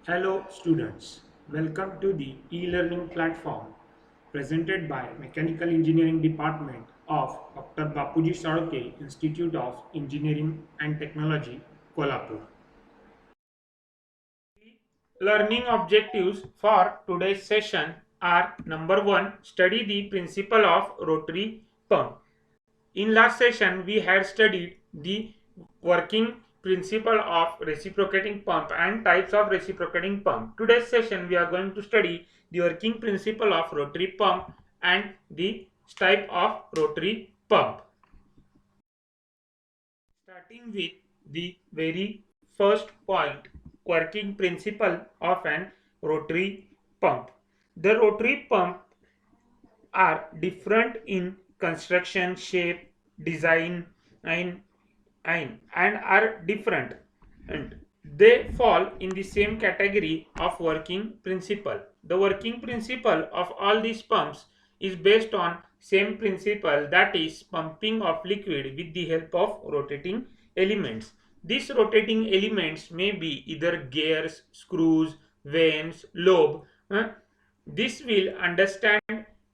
Hello students, welcome to the e-learning platform presented by Mechanical Engineering Department of Dr. Bapuji Saroke Institute of Engineering and Technology, Kolhapur. Learning objectives for today's session are number 1, study the principle of rotary pump. In last session, we had studied the working principle of reciprocating pump and types of reciprocating pump. Today's session, we are going to study the working principle of rotary pump and the type of rotary pump. Starting with the very first point, working principle of an rotary pump. The rotary pump are different in construction, shape, design, and, and are different, and they fall in the same category of working principle. The working principle of all these pumps is based on same principle, that is pumping of liquid with the help of rotating elements. These rotating elements may be either gears, screws, vanes, lobe. This will understand,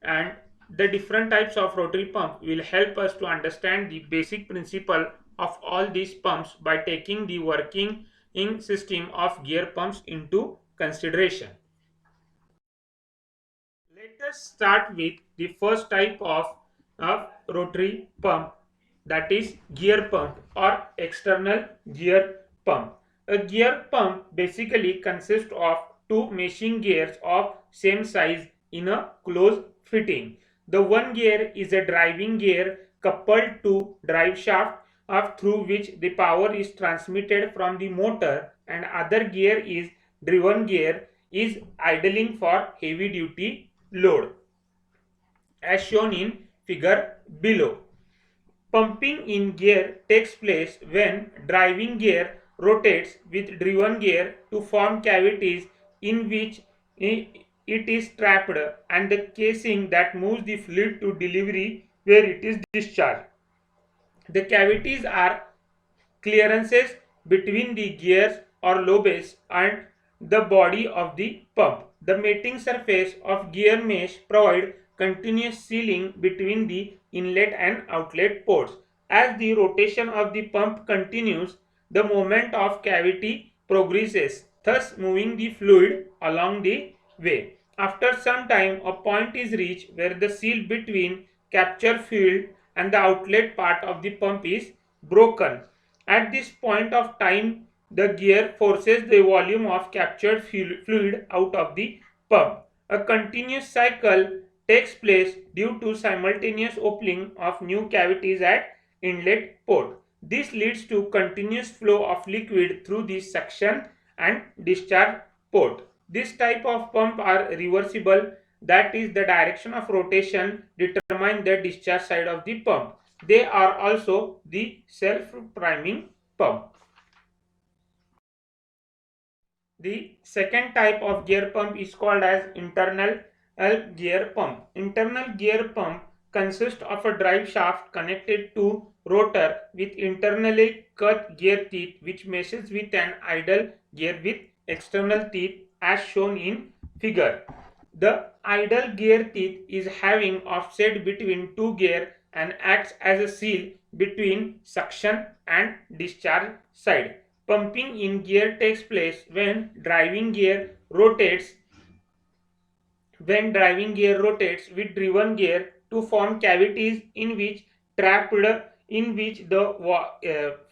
and the different types of rotary pump will help us to understand the basic principle of all these pumps by taking the working in system of gear pumps into consideration. Let us start with the first type of rotary pump, that is gear pump or external gear pump. A gear pump basically consists of two meshing gears of same size in a close fitting. The one gear is a driving gear coupled to drive shaft through which the power is transmitted from the motor, and other gear is driven gear is idling for heavy duty load, as shown in figure below. Pumping in gear takes place when driving gear rotates with driven gear to form cavities in which it is trapped, and the casing that moves the fluid to delivery where it is discharged. The cavities are clearances between the gears or lobes and the body of the pump. The mating surface of gear mesh provide continuous sealing between the inlet and outlet ports. As the rotation of the pump continues, the movement of cavity progresses, thus moving the fluid along the way. After some time, a point is reached where the seal between capture field and the outlet part of the pump is broken. At this point of time, the gear forces the volume of captured fluid out of the pump. A continuous cycle takes place due to simultaneous opening of new cavities at inlet port. This leads to continuous flow of liquid through the suction and discharge port. This type of pump are reversible, that is, the direction of rotation determine the discharge side of the pump. They are also the self-priming pump. The second type of gear pump is called as internal gear pump. Internal gear pump consists of a drive shaft connected to rotor with internally cut gear teeth which meshes with an idle gear with external teeth, as shown in figure. The idle gear teeth is having offset between two gear and acts as a seal between suction and discharge side. Pumping in gear takes place when driving gear rotates with driven gear to form cavities in which the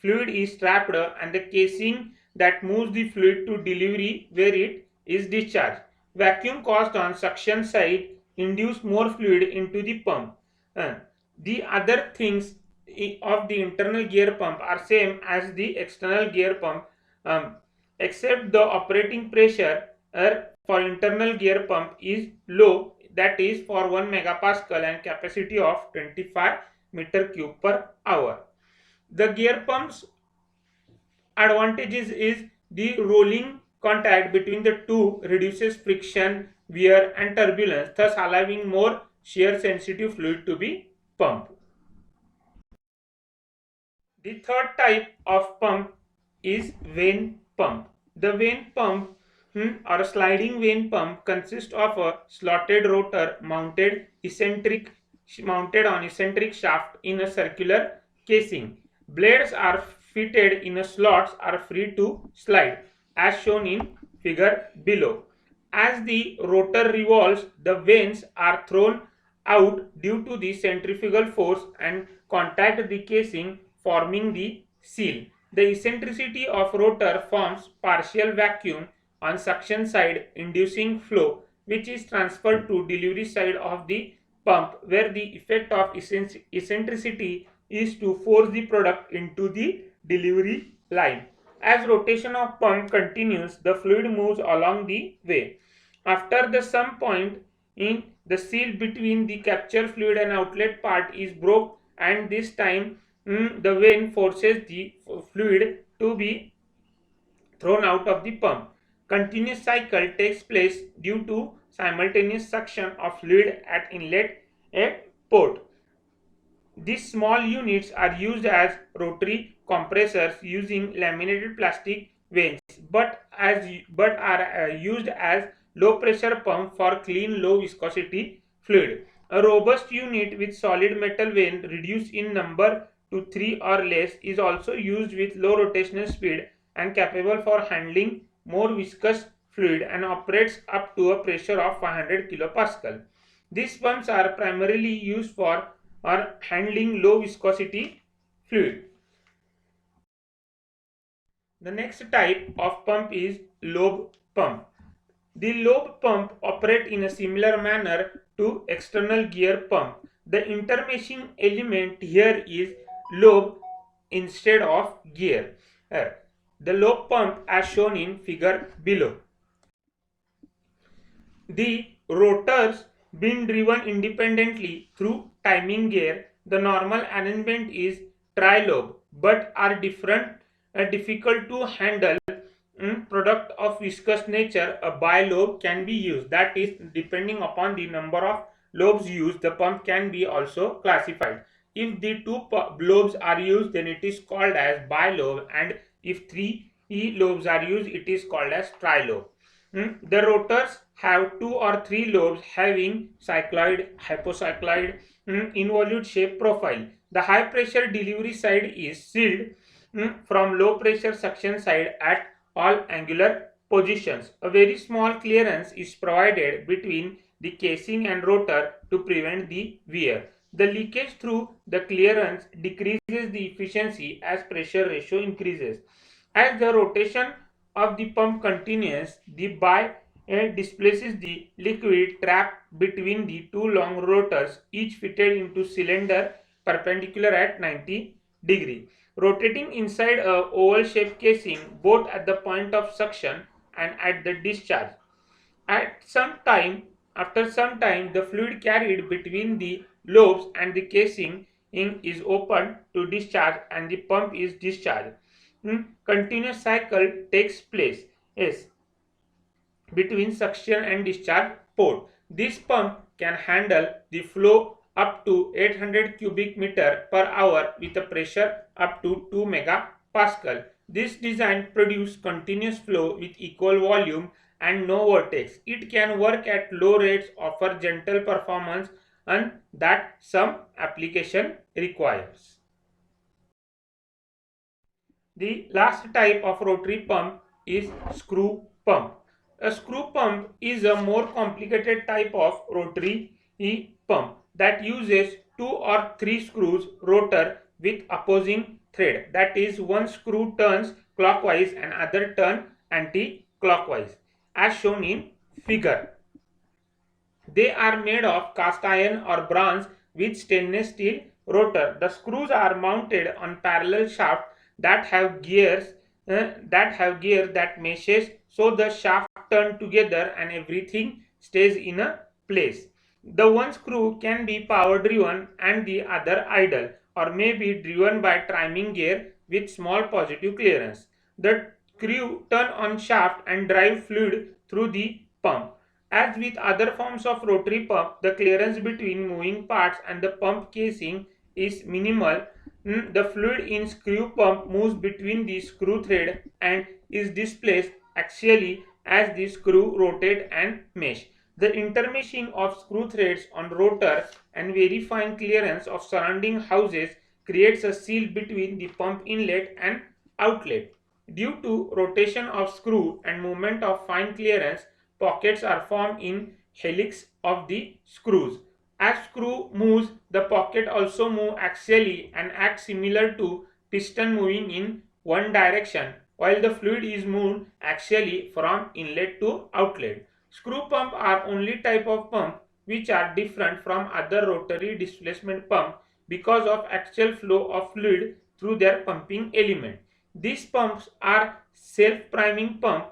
fluid is trapped, and the casing that moves the fluid to delivery where it is discharged. Vacuum caused on suction side induce more fluid into the pump. The other things of the internal gear pump are same as the external gear pump, um, except the operating pressure for internal gear pump is low, that is for 1 megapascal and capacity of 25 meter cube per hour. The gear pumps advantages is the rolling contact between the two reduces friction, wear and turbulence, thus allowing more shear sensitive fluid to be pumped. The third type of pump is vane pump. The vane pump or a sliding vane pump consists of a slotted rotor mounted on eccentric shaft in a circular casing. Blades are fitted in a slots are free to slide as shown in figure below. As the rotor revolves, the vanes are thrown out due to the centrifugal force and contact the casing, forming the seal. The eccentricity of rotor forms partial vacuum on suction side, inducing flow, which is transferred to delivery side of the pump, where the effect of eccentricity is to force the product into the delivery line. As rotation of pump continues, the fluid moves along the way. After the some point in the seal between the capture fluid and outlet part is broke, and this time the vane forces the fluid to be thrown out of the pump. Continuous cycle takes place due to simultaneous suction of fluid at inlet a port. These small units are used as rotary compressors using laminated plastic vanes, but are used as low pressure pump for clean low viscosity fluid. A robust unit with solid metal vane reduced in number to 3 or less is also used with low rotational speed and capable for handling more viscous fluid and operates up to a pressure of 500 kilopascal. These pumps are primarily used for or handling low viscosity fluid. The next type of pump is lobe pump. The lobe pump operate in a similar manner to external gear pump. The intermeshing element here is lobe instead of gear. The lobe pump as shown in figure below. The rotors being driven independently through timing gear. The normal arrangement is tri-lobe, but are difficult to handle product of viscous nature. A bi-lobe can be used. That is, depending upon the number of lobes used, the pump can be also classified. If the two lobes are used, then it is called as bi-lobe, and if three lobes are used, it is called as tri-lobe. The rotors have 2 or 3 lobes having cycloid, hypocycloid, involute shape profile. The high pressure delivery side is sealed from low pressure suction side at all angular positions. A very small clearance is provided between the casing and rotor to prevent the wear. The leakage through the clearance decreases the efficiency as pressure ratio increases. As the rotation of the pump continues, the bi displaces the liquid trapped between the two long rotors, each fitted into cylinder perpendicular at 90 degree, rotating inside a oval shaped casing both at the point of suction and at the discharge. After some time, the fluid carried between the lobes and the casing is opened to discharge and the pump is discharged. Continuous cycle takes place. Yes, between suction and discharge port. This pump can handle the flow up to 800 cubic meter per hour with a pressure up to 2 megapascal. This design produces continuous flow with equal volume and no vortex. It can work at low rates, offer gentle performance, and that some application requires. The last type of rotary pump is screw pump. A screw pump is a more complicated type of rotary pump that uses 2 or 3 screws rotor with opposing thread. That is, one screw turns clockwise and other turn anti-clockwise as shown in figure. They are made of cast iron or bronze with stainless steel rotor. The screws are mounted on parallel shaft that have gears that meshes, so the shaft turn together and everything stays in a place. The one screw can be power driven and the other idle, or may be driven by timing gear with small positive clearance. The screw turn on shaft and drive fluid through the pump. As with other forms of rotary pump, the clearance between moving parts and the pump casing is minimal. The fluid in screw pump moves between the screw thread and is displaced axially as the screw rotate and mesh. The intermeshing of screw threads on rotor and very fine clearance of surrounding houses creates a seal between the pump inlet and outlet. Due to rotation of screw and movement of fine clearance, pockets are formed in helix of the screws. As screw moves, the pocket also move axially and act similar to piston moving in one direction, while the fluid is moved axially from inlet to outlet. Screw pump are only type of pump which are different from other rotary displacement pump because of axial flow of fluid through their pumping element. These pumps are self-priming pump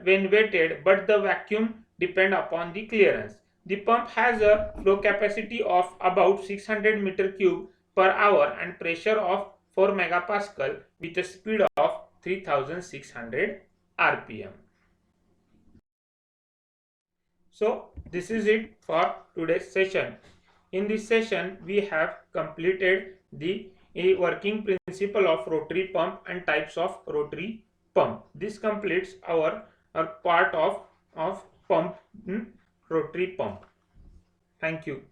when weighted, but the vacuum depend upon the clearance. The pump has a flow capacity of about 600 meter cube per hour and pressure of 4 megapascal with a speed of 3600 rpm. So this is it for today's session. In this session we have completed the working principle of rotary pump and types of rotary pump. This completes our part of pump, rotary pump. Thank you.